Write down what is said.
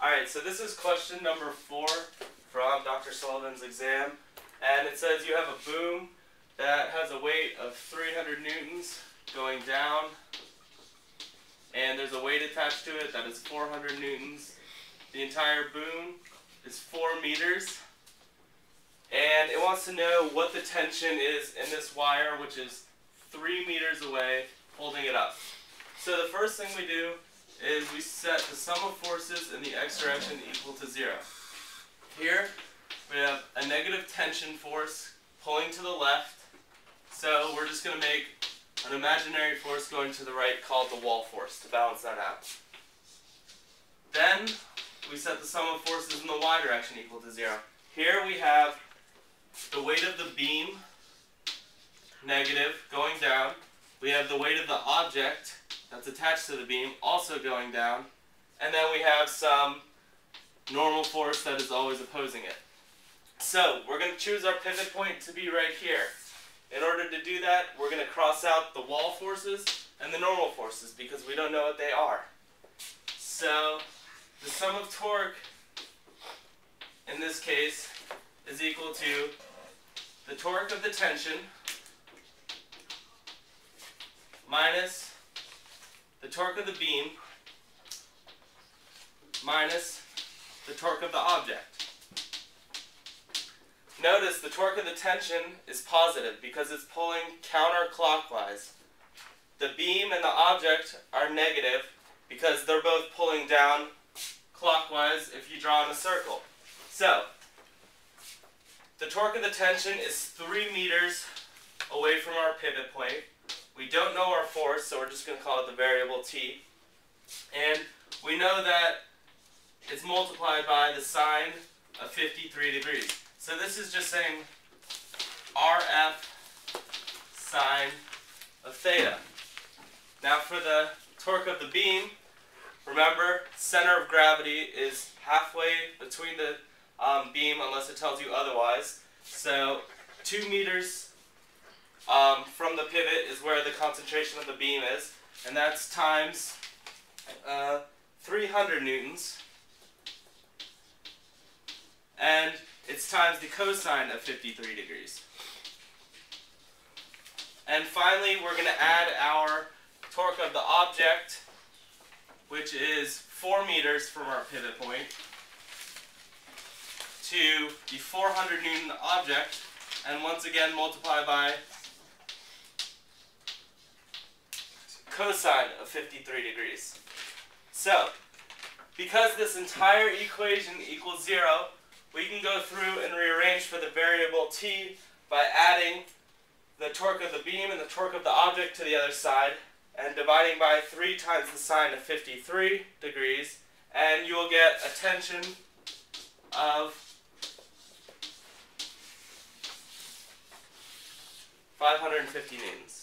Alright, so this is question number 4 from Dr. Sullivan's exam. And it says you have a boom that has a weight of 300 newtons going down. And there's a weight attached to it that is 400 newtons. The entire boom is 4 meters. And it wants to know what the tension is in this wire, which is 3 meters away, holding it up. So the first thing we do is we set the sum of forces in the x direction equal to 0. Here we have a negative tension force pulling to the left, so we're just going to make an imaginary force going to the right called the wall force to balance that out. Then we set the sum of forces in the y direction equal to 0. Here we have the weight of the beam, negative, going down. We have the weight of the object that's attached to the beam, also going down. And then we have some normal force that is always opposing it. So we're going to choose our pivot point to be right here. In order to do that, we're going to cross out the wall forces and the normal forces because we don't know what they are. So the sum of torque in this case is equal to the torque of the tension minus the torque of the beam minus the torque of the object. Notice the torque of the tension is positive because it's pulling counterclockwise. The beam and the object are negative because they're both pulling down clockwise if you draw in a circle. So the torque of the tension is 3 meters away from our pivot point. We don't know our force, so we're just going to call it the variable t. And we know that it's multiplied by the sine of 53 degrees. So this is just saying RF sine of theta. Now for the torque of the beam, remember center of gravity is halfway between the beam unless it tells you otherwise. So 2 meters from the pivot is where the concentration of the beam is, and that's times 300 newtons, and it's times the cosine of 53 degrees. And finally, we're going to add our torque of the object, which is 4 meters from our pivot point, to the 400 Newton object, and once again multiply by cosine of 53 degrees. So, because this entire equation equals 0, we can go through and rearrange for the variable t by adding the torque of the beam and the torque of the object to the other side and dividing by 3 times the sine of 53 degrees, and you will get a tension of 550 newtons.